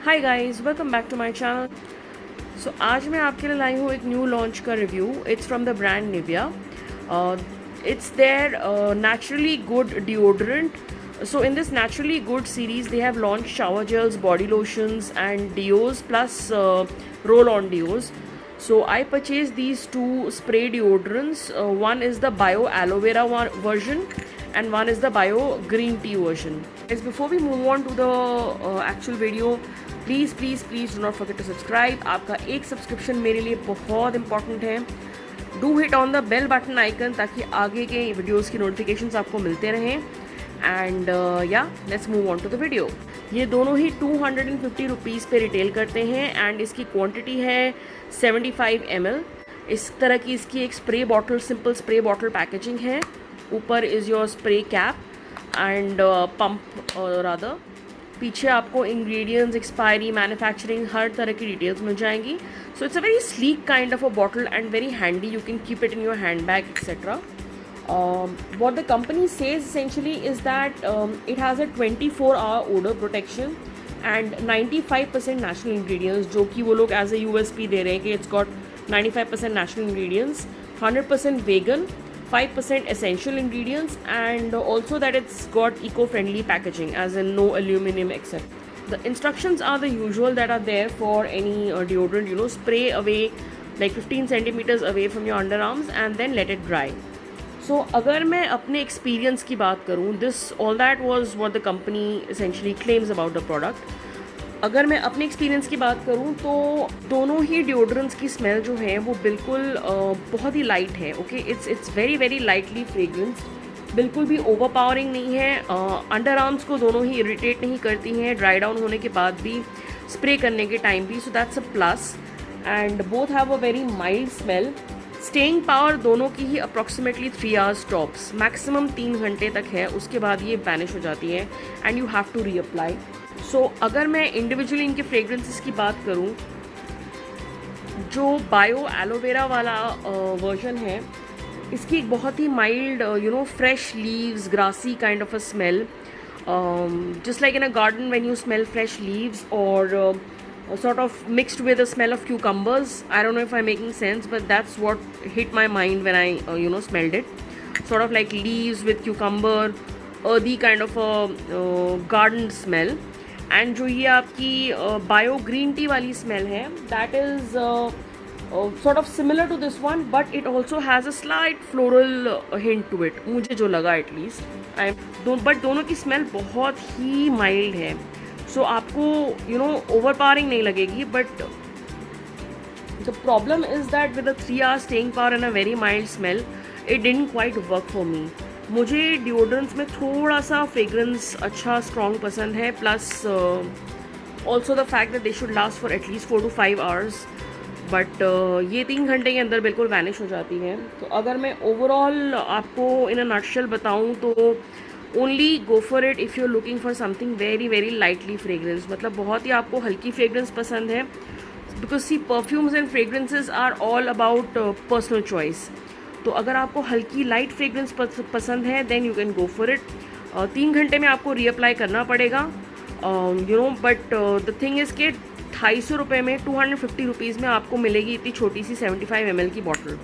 Hi guys, welcome back to my channel. So आज मैं आपके लिए लाई हूँ एक न्यू लॉन्च का review. It's from the brand Nivea. It's there naturally good deodorant. So in this naturally good series they have launched shower gels, body lotions and deos plus roll-on deos. So I purchased these two spray deodorants. One is the bio aloe vera version and one is the bio green tea version. Guys, before we move on to the actual video, please do not forget to subscribe. आपका एक subscription मेरे लिए बहुत important है। Do hit on the bell button icon ताकि आगे के videos की नोटिफिकेशंस आपको मिलते रहें। एंड या let's move on to the video. ये दोनों ही 250 रुपीज़ पे रिटेल करते हैं एंड इसकी क्वांटिटी है 75 ml। इस तरह की इसकी एक spray bottle, simple spray bottle packaging है। ऊपर is your spray cap and pump और अदर। पीछे आपको इंग्रेडिएंट्स, एक्सपायरी, मैन्युफैक्चरिंग, हर तरह की डिटेल्स मिल जाएंगी। So it's a very sleek kind of a bottle and very handy. You can keep it in your hand bag etcetera. What the company says essentially is that it has a 24-hour odor protection and 95% natural ingredients, जो कि वो लोग as a USP दे रहे हैं कि it's got 95% natural ingredients, 100% vegan, 5% essential ingredients, and also that it's got eco-friendly packaging as in no aluminum etc. The instructions are the usual that are there for any deodorant. Spray away like 15 centimeters away from your underarms and then let it dry. So अगर मैं अपने experience की बात करूँ, this all that was what the company essentially claims about the product. अगर मैं अपने experience की बात करूँ तो दोनों ही डिओड्रेंट्स की स्मेल जो है वो बिल्कुल बहुत ही लाइट है। Okay, it's very very lightly fragranced, बिल्कुल भी ओवर पावरिंग नहीं है। अंडर आर्म्स को दोनों ही इरिटेट नहीं करती हैं ड्राई डाउन होने के बाद भी, स्प्रे करने के टाइम भी। So that's a plus. And both have a very mild smell. Staying power दोनों की ही अप्रॉक्सीमेटली 3 hours टॉप्स, मैक्सिमम 3 घंटे तक है। उसके बाद ये वैनिश हो जाती है and you have to reapply. So अगर मैं इंडिविजुअली इनके फ्रेग्रेंसेस की बात करूं, जो बायो एलोवेरा वाला वर्जन है, इसकी एक बहुत ही mild fresh leaves, grassy kind of a smell, just like in a garden when you smell fresh leaves और sort of mixed with the smell of cucumbers. I don't know if I'm making sense, but that's what hit my mind when I smelled it. Sort of like leaves with cucumber, earthy kind of a garden smell. And जो ये आपकी bio green tea वाली smell है, that is sort of similar to this one, but it also has a slight floral hint to it. मुझे जो लगा at least. But दोनों की smell बहुत ही mild है। सो आपको ओवर पावरिंग नहीं लगेगी, but the problem is that with 3 hours staying power and a very mild smell, it didn't quite work for me. मुझे डिओड्रेंट्स में थोड़ा सा फ्रेग्रेंस अच्छा स्ट्रॉन्ग पसंद है, plus also the fact that they should last for at least 4 to 5 hours। But ये 3 घंटे के अंदर बिल्कुल वैनिश हो जाती है। तो अगर मैं ओवरऑल आपको इन अ नटशेल बताऊँ तो only go for it if you are looking for something very very lightly fragrance. मतलब बहुत ही आपको हल्की फ्रेग्रेंस पसंद है, because see perfumes and fragrances are all about personal choice. तो अगर आपको हल्की लाइट फ्रेग्रेंस पसंद है then you can go for it. 3 घंटे में आपको रीअप्लाई करना पड़ेगा, बट द थिंग इज़ कि 250 रुपये में, 250 रुपीज़ में आपको मिलेगी इतनी छोटी सी 75 ml की बॉटल।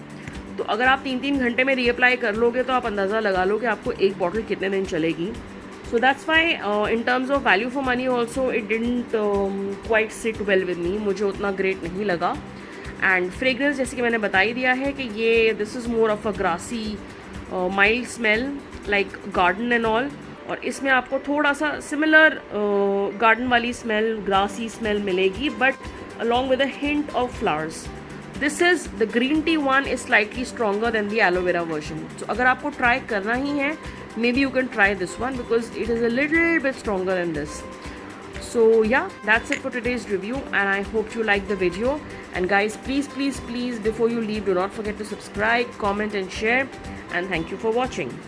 तो अगर आप 3 घंटे में रीअप्लाई कर लोगे तो आप अंदाज़ा लगा लो कि आपको एक बॉटल कितने दिन चलेगी। So that's why in terms of value for money also it didn't quite sit well with me. मुझे उतना ग्रेट नहीं लगा। एंड फ्रेग्रेंस जैसे कि मैंने बता ही दिया है कि ये this is more of a grassy mild smell like garden and all, और इसमें आपको थोड़ा सा सिमिलर गार्डन वाली स्मेल, ग्रासी स्मेल मिलेगी, but along with a hint of flowers. This is the green tea one is slightly stronger than the aloe vera version. So अगर आपको try करना ही है, maybe you can try this one because it is a little bit stronger than this. So yeah, that's it for today's review and I hope you liked the video. And guys, please before you leave, do not forget to subscribe, comment and share, and thank you for watching.